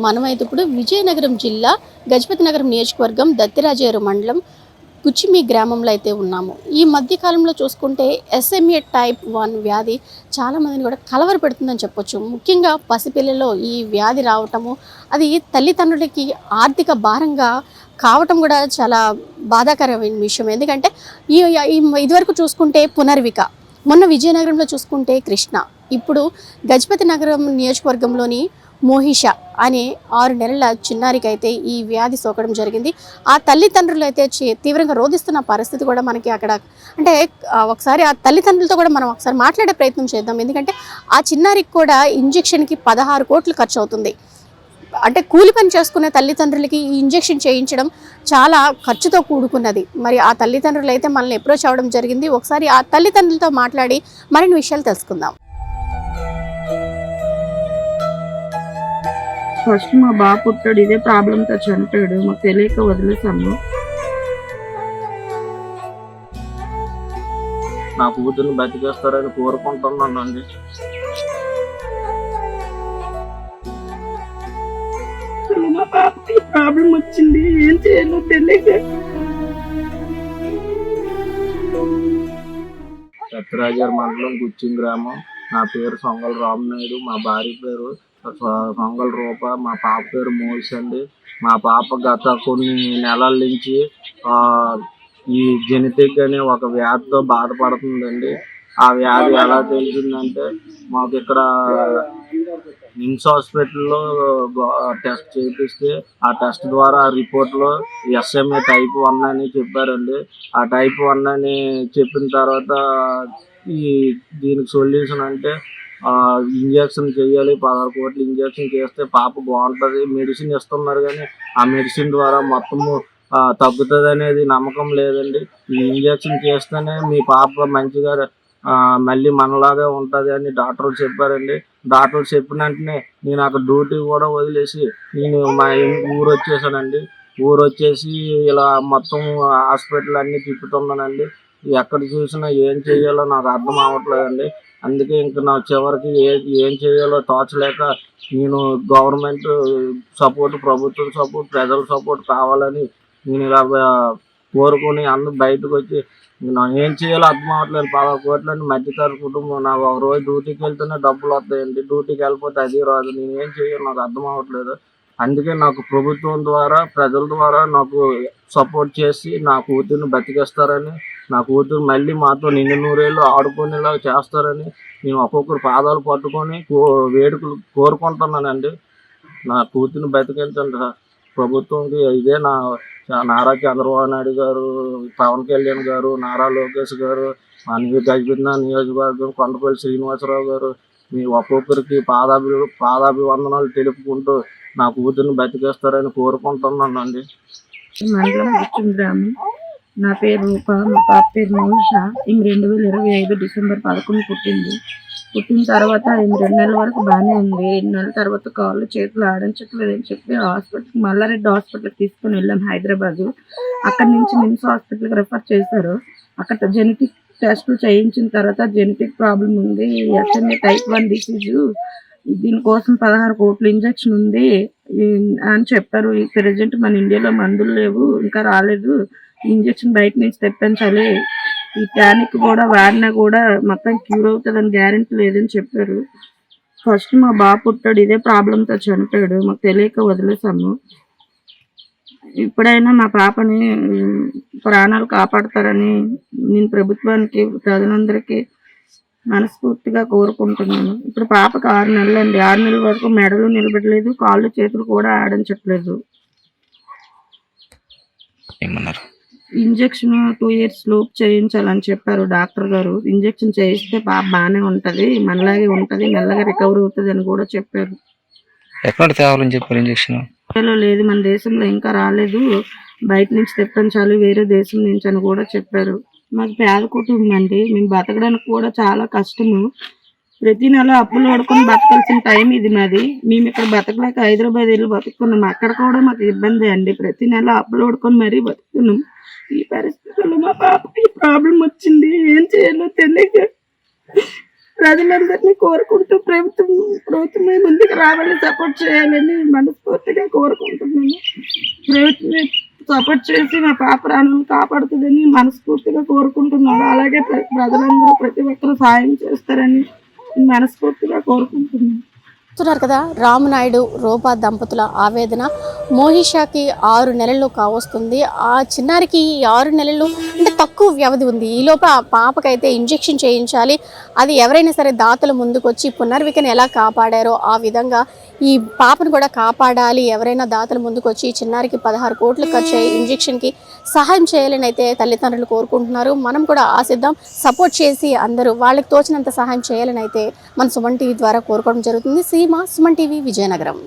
మనమైతే ఇప్పుడు విజయనగరం జిల్లా గజపతి నగరం నియోజకవర్గం దత్తిరాజేరు మండలం కుచ్చిమి గ్రామంలో అయితే ఉన్నాము. ఈ మధ్య కాలంలో చూసుకుంటే SMA టైప్ 1 వ్యాధి చాలామందిని కూడా కలవరపెడుతుందని చెప్పొచ్చు. ముఖ్యంగా పసిపిల్లలో ఈ వ్యాధి రావటము, అది తల్లిదండ్రులకి ఆర్థిక భారంగా కావటం కూడా చాలా బాధాకరమైన విషయం. ఎందుకంటే ఇదివరకు చూసుకుంటే పునర్విక, మొన్న విజయనగరంలో చూసుకుంటే కృష్ణ, ఇప్పుడు గజపతి నగరం నియోజకవర్గంలోని మోహిష అనే 6 నెలల చిన్నారికి అయితే ఈ వ్యాధి సోకడం జరిగింది. ఆ తల్లిదండ్రులు అయితే తీవ్రంగా రోధిస్తున్న పరిస్థితి కూడా మనకి అక్కడ అంటే ఒకసారి ఆ తల్లిదండ్రులతో కూడా మనం ఒకసారి మాట్లాడే ప్రయత్నం చేద్దాం. ఎందుకంటే ఆ చిన్నారికి కూడా ఇంజెక్షన్కి 16 కోట్లు ఖర్చు అవుతుంది. అంటే కూలి పని చేసుకునే తల్లిదండ్రులకి ఈ ఇంజెక్షన్ చేయించడం చాలా ఖర్చుతో కూడుకున్నది. మరి ఆ తల్లిదండ్రులు అయితే మనల్ని అప్రోచ్ అవ్వడం జరిగింది. ఒకసారి ఆ తల్లిదండ్రులతో మాట్లాడి మరిన్ని విషయాలు తెలుసుకుందాం. ఫస్ట్ మా బాబు పుట్టాడు, ఇదే ప్రాబ్లంతో చనిపోయాడు. మాకు తెలియక వదిలేసాము. నా కూతుర్ని బతికేస్తారని కోరుకుంటున్నానండి. మా బాబుకి ప్రాబ్లం వచ్చింది, ఏం చేయాలో తెలియక. దత్తిరాజేరు మండలం కుచ్చిమి గ్రామం. నా పేరు సొంగల రామనాయుడు, మా భార్య పేరు సొంగల రూప, మా పాప పేరు మోహిష్ అండి. మా పాప గత కొన్ని నెలల నుంచి ఈ జెనెటిక్ అనే ఒక వ్యాధితో బాధపడుతుందండి. ఆ వ్యాధి ఎలా తెలిసిందంటే, మాకు ఇక్కడ నిమ్స్ హాస్పిటల్లో టెస్ట్ చేపిస్తే ఆ టెస్ట్ ద్వారా ఆ రిపోర్ట్లో SMA టైప్ 1 అని చెప్పారండి. ఆ టైప్ 1 అని చెప్పిన తర్వాత దీనికి సొల్యూషన్ అంటే ఇంజక్షన్ చేయాలి, 16 కోట్లు ఇంజక్షన్ చేస్తే పాప బాగుంటుంది. మెడిసిన్ ఇస్తున్నారు కానీ ఆ మెడిసిన్ ద్వారా మొత్తము తగ్గుతుంది అనేది నమ్మకం లేదండి. ఈ ఇంజక్షన్ చేస్తేనే మీ పాప మంచిగా మళ్ళీ మనలాగే ఉంటుంది అని డాక్టర్లు చెప్పారండి. డాక్టర్లు చెప్పిన వెంటనే నేను అక్కడ డ్యూటీ కూడా వదిలేసి నేను మా ఊరు వచ్చేసానండి. ఊరు వచ్చేసి ఇలా మొత్తం హాస్పిటల్ అన్నీ తిప్పుతున్నానండి. ఎక్కడ చూసినా ఏం చేయాలో నాకు అర్థం అవ్వట్లేదండి. అందుకే ఇంకా నా చివరికి ఏం చేయాలో తోచలేక నేను గవర్నమెంట్ సపోర్ట్, ప్రభుత్వం సపోర్ట్, ప్రజల సపోర్ట్ కావాలని నేను ఇలా కోరుకుని అందరూ బయటకు వచ్చి ఏం చేయాలో అర్థం అవ్వట్లేదు. 16 కోట్లని మధ్యతరగతి కుటుంబం. నాకు ఒక రోజు డ్యూటీకి వెళ్తేనే డబ్బులు వస్తాయండి, డ్యూటీకి వెళ్ళిపోతే అది రాదు. నేను ఏం చేయాలో నాకు అర్థం అవ్వట్లేదు. అందుకే నాకు ప్రభుత్వం ద్వారా, ప్రజల ద్వారా నాకు సపోర్ట్ చేసి నా కూతుర్ని బతికేస్తారని, నా కూతురు మళ్ళీ మాతో నిండు నూరేళ్ళు ఆడుకునేలా చేస్తారని నేను ఒక్కొక్కరు పాదాలు పట్టుకొని వేడుకలు కోరుకుంటున్నానండి. నా కూతుర్ని బతికించండి. ప్రభుత్వంకి ఇదే నారా చంద్రబాబు నాయుడు గారు, పవన్ కళ్యాణ్ గారు, నారా లోకేష్ గారు, మా గజపతి నియోజకవర్గం కొండపల్లి శ్రీనివాసరావు గారు, మీ ఒక్కొక్కరికి పాదాభివందనాలు తెలుపుకుంటూ నా కూతుర్ని బతికేస్తారని కోరుకుంటున్నానండి. మండలం కుచ్చిమి గ్రామం. నా పేరు రూప, మా పాప పేరు మోహిష. ఈమె 2025 డిసెంబర్ 11 పుట్టింది. పుట్టిన తర్వాత ఈమె 2 నెలల వరకు బాగానే ఉంది. 2 నెలల తర్వాత కాళ్ళు చేతులు ఆడించట్లేదు అని చెప్పి హాస్పిటల్కి, మల్లారెడ్డి హాస్పిటల్కి తీసుకుని వెళ్ళాం హైదరాబాద్. అక్కడి నుంచి నిమ్స్ హాస్పిటల్కి రెఫర్ చేశారు. అక్కడ జెనెటిక్ టెస్టులు చేయించిన తర్వాత జెనెటిక్ ప్రాబ్లం ఉంది, SMA టైప్ 1 డిసీజు, దీనికోసం 16 కోట్ల ఇంజక్షన్ ఉంది అని చెప్పారు. ఈ ప్రెజెంట్ మన ఇండియాలో మందులు లేవు, ఇంకా రాలేదు, ఇంజక్షన్ బయట నుంచి తెప్పించాలి, ఈ టానిక్ కూడా వాడినా కూడా మొత్తం క్యూర్ అవుతుందని గ్యారెంటీ లేదని చెప్పారు. ఫస్ట్ మా బాబు పుట్టాడు, ఇదే ప్రాబ్లంతో చనిపోయాడు. మాకు తెలియక వదిలేసాము. ఇప్పుడైనా మా పాపని ప్రాణాలు కాపాడతారని నేను ప్రభుత్వానికి, ప్రజలందరికీ మనస్ఫూర్తిగా కోరుకుంటున్నాను. ఇప్పుడు పాపకు 6 నెలలండి. 6 నెలల వరకు మెడలు నిలబడలేదు, కాళ్ళు చేతులు కూడా ఆడించట్లేదు. ఇంజక్షన్ 2 ఇయర్స్ లోపు చేయించాలని చెప్పారు డాక్టర్ గారు. ఇంజక్షన్ చేయిస్తే పాప బాగానే ఉంటది, మనలాగే ఉంటది, మెల్లగా రికవర్ అవుతుంది అని కూడా చెప్పారు. ఎక్కడ తేవాలని చెప్పారు ఇంజక్షన్? లేదు, మన దేశంలో ఇంకా రాలేదు, బయట నుంచి తెప్పించాలి, వేరే దేశం నుంచి అని కూడా చెప్పారు. మాకు పేద కుటుంబం అండి, మేము బతకడానికి కూడా చాలా కష్టము. ప్రతి నెల అప్పులు పడుకొని బతకాల్సిన టైం ఇది మాది. మేము ఇక్కడ బతకలేక హైదరాబాద్ వెళ్ళి బతుకున్నాం. అక్కడ కూడా మాకు ఇబ్బంది అండి, ప్రతి నెల అప్పులు పడుకొని మరీ బతుకున్నాం. ఈ పరిస్థితుల్లో మా పాపకి ప్రాబ్లం వచ్చింది, ఏం చేయాలో తెలియక ప్రజలందరినీ కోరుకుంటూ ప్రభుత్వం ముందుకు రావాలని, సపోర్ట్ చేయాలని మనస్ఫూర్తి సపోర్ట్ చేసి మా పాప ప్రాణాలను కాపాడుతుందని మనస్ఫూర్తిగా కోరుకుంటున్నాను. అలాగే ప్రజలందరూ ప్రతి ఒక్కరూ సాయం చేస్తారని మనస్ఫూర్తిగా కోరుకుంటున్నాను. చూస్తున్నారు కదా, రామునాయుడు రూపా దంపతుల ఆవేదన. మోహిషాకి 6 నెలలు కావస్తుంది. ఆ చిన్నారికి 6 నెలలు అంటే తక్కువ వ్యవధి ఉంది. ఈలోపు ఆ పాపకైతే ఇంజెక్షన్ చేయించాలి. అది ఎవరైనా సరే దాతలు ముందుకొచ్చి పునర్వికని ఎలా కాపాడారో ఆ విధంగా ఈ పాపను కూడా కాపాడాలి. ఎవరైనా దాతలు ముందుకొచ్చి ఈ చిన్నారికి 16 కోట్లు ఖర్చు అయ్యి ఇంజెక్షన్కి సహాయం చేయాలని అయితే తల్లిదండ్రులు కోరుకుంటున్నారు. మనం కూడా ఆశిద్దాం, సపోర్ట్ చేసి అందరూ వాళ్ళకి తోచినంత సహాయం చేయాలని అయితే మన సుమన్ టీవీ ద్వారా కోరుకోవడం జరుగుతుంది. సీమ, సుమన్ టీవీ, విజయనగరం.